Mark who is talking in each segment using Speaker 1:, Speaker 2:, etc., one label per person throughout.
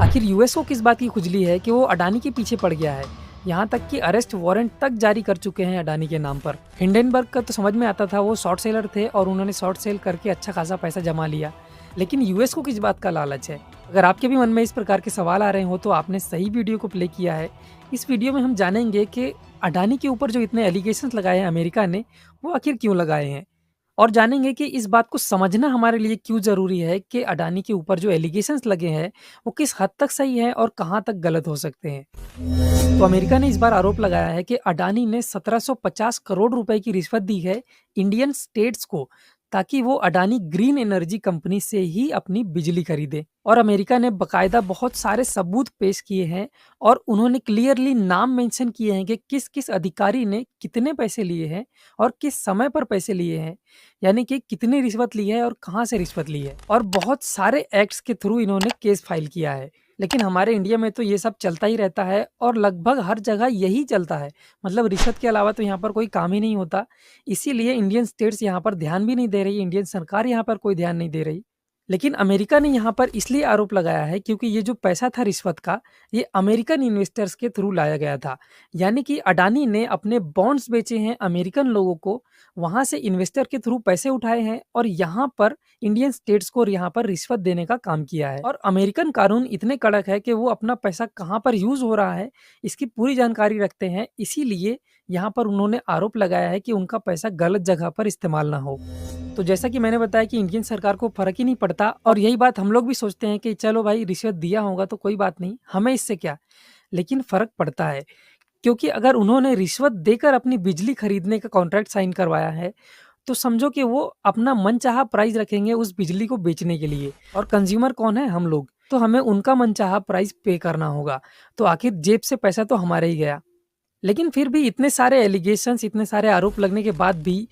Speaker 1: आखिर यूएस को किस बात की खुजली है कि वो अडानी के पीछे पड़ गया है। यहाँ तक कि अरेस्ट वारंट तक जारी कर चुके हैं अडानी के नाम पर। हिंडेनबर्ग का तो समझ में आता था, वो शॉर्ट सेलर थे और उन्होंने शॉर्ट सेल करके अच्छा खासा पैसा जमा लिया। लेकिन यूएस को किस बात का लालच है? अगर आपके भी मन में इस प्रकार के सवाल आ रहे हो तो आपने सही वीडियो को प्ले किया है। इस वीडियो में हम जानेंगे कि अडानी के ऊपर जो इतने एलिगेशंस लगाए हैं अमेरिका ने, वो आखिर क्यों लगाए हैं, और जानेंगे कि इस बात को समझना हमारे लिए क्यों ज़रूरी है कि अडानी के ऊपर जो एलिगेशंस लगे हैं, वो किस हद तक सही है और कहाँ तक गलत हो सकते हैं। तो अमेरिका ने इस बार आरोप लगाया है कि अडानी ने 1750 करोड़ रुपए की रिश्वत दी है इंडियन स्टेट्स को, ताकि वो अडानी ग्रीन एनर्जी कंपनी से ही अपनी बिजली खरीदे। और अमेरिका ने बकायदा बहुत सारे सबूत पेश किए हैं और उन्होंने क्लियरली नाम मेंशन किए हैं कि किस किस अधिकारी ने कितने पैसे लिए हैं और किस समय पर पैसे लिए हैं, यानी कि कितनी रिश्वत ली है और कहाँ से रिश्वत ली है। और बहुत सारे एक्ट्स के थ्रू इन्होंने केस फाइल किया है। लेकिन हमारे इंडिया में तो ये सब चलता ही रहता है और लगभग हर जगह यही चलता है। मतलब रिश्वत के अलावा तो यहाँ पर कोई काम ही नहीं होता। इसीलिए इंडियन स्टेट्स यहाँ पर ध्यान भी नहीं दे रही, इंडियन सरकार यहाँ पर कोई ध्यान नहीं दे रही। लेकिन अमेरिका ने यहाँ पर इसलिए आरोप लगाया है क्योंकि ये जो पैसा था रिश्वत का, ये अमेरिकन इन्वेस्टर्स के थ्रू लाया गया था। यानी कि अडानी ने अपने बॉन्ड्स बेचे हैं अमेरिकन लोगों को, वहाँ से इन्वेस्टर के थ्रू पैसे उठाए हैं और यहाँ पर इंडियन स्टेट्स को यहाँ पर रिश्वत देने का काम किया है। और अमेरिकन कानून इतने कड़क है कि वो अपना पैसा कहाँ पर यूज़ हो रहा है, इसकी पूरी जानकारी रखते हैं। इसीलिए यहाँ पर उन्होंने आरोप लगाया है कि उनका पैसा गलत जगह पर इस्तेमाल ना हो। तो जैसा कि मैंने बताया कि इंडियन सरकार को फ़र्क ही नहीं पड़ता और यही बात हम लोग भी सोचते हैं कि चलो भाई रिश्वत दिया होगा तो कोई बात नहीं, हमें इससे क्या। लेकिन फ़र्क पड़ता है, क्योंकि अगर उन्होंने रिश्वत देकर अपनी बिजली खरीदने का कॉन्ट्रैक्ट साइन करवाया है, तो समझो कि वो अपना मनचाहा प्राइस रखेंगे उस बिजली को बेचने के लिए। और कंज्यूमर कौन है? हम लोग। तो हमें उनका मनचाहा प्राइस पे करना होगा। तो आखिर जेब से पैसा तो हमारा ही गया। लेकिन फिर भी इतने सारे एलिगेशंस, इतने सारे आरोप लगने के बाद भी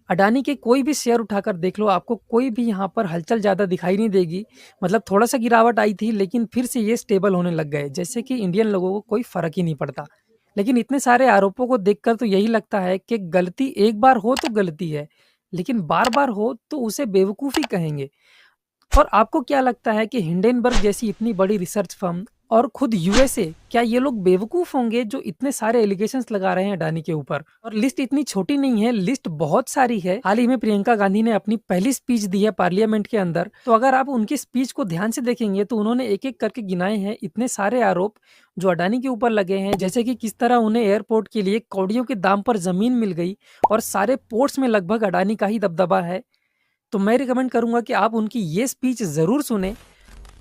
Speaker 1: अडानी के कोई भी शेयर उठाकर देख लो, आपको कोई भी यहाँ पर हलचल ज़्यादा दिखाई नहीं देगी। मतलब थोड़ा-सा गिरावट आई थी, लेकिन फिर से ये स्टेबल होने लग गए, जैसे कि इंडियन लोगों को कोई फ़र्क ही नहीं पड़ता। लेकिन इतने सारे आरोपों को देखकर तो यही लगता है कि गलती एक बार हो तो गलती है, लेकिन बार-बार हो तो उसे बेवकूफ़ी कहेंगे। और आपको क्या लगता है कि हिंडेनबर्ग जैसी इतनी बड़ी रिसर्च फर्म और खुद यूएसए, क्या ये लोग बेवकूफ होंगे जो इतने सारे एलिगेशंस लगा रहे हैं अडानी के ऊपर? और लिस्ट इतनी छोटी नहीं है, लिस्ट बहुत सारी है। हाल ही में प्रियंका गांधी ने अपनी पहली स्पीच दी है पार्लियामेंट के अंदर, तो अगर आप उनकी स्पीच को ध्यान से देखेंगे तो उन्होंने एक एक करके गिनाए हैं इतने सारे आरोप जो अडानी के ऊपर लगे हैं। जैसे कि किस तरह उन्हें एयरपोर्ट के लिए कौड़ियों के दाम पर जमीन मिल गई और सारे पोर्ट्स में लगभग अडानी का ही दबदबा है। तो मैं रिकमेंड करूँगा कि आप उनकी ये स्पीच ज़रूर सुनें।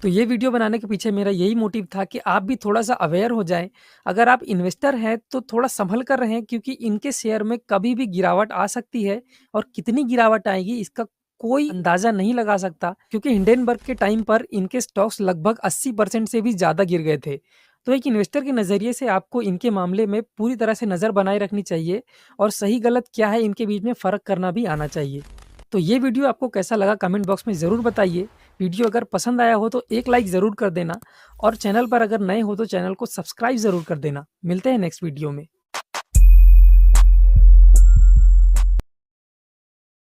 Speaker 1: तो ये वीडियो बनाने के पीछे मेरा यही मोटिव था कि आप भी थोड़ा-सा अवेयर हो जाएँ। अगर आप इन्वेस्टर हैं तो थोड़ा सँभल कर रहें, क्योंकि इनके शेयर में कभी भी गिरावट आ सकती है और कितनी गिरावट आएगी इसका कोई अंदाज़ा नहीं लगा सकता, क्योंकि हिंडेनबर्ग के टाइम पर इनके स्टॉक्स लगभग 80% से भी ज़्यादा गिर गए थे। तो एक इन्वेस्टर के नज़रिए से आपको इनके मामले में पूरी तरह से नज़र बनाए रखनी चाहिए और सही-गलत क्या है इनके बीच में फ़र्क करना भी आना चाहिए। तो ये वीडियो आपको कैसा लगा कमेंट बॉक्स में ज़रूर बताइए। वीडियो अगर पसंद आया हो तो एक लाइक ज़रूर कर देना और चैनल पर अगर नए हो तो चैनल को सब्सक्राइब ज़रूर कर देना। मिलते हैं नेक्स्ट वीडियो में।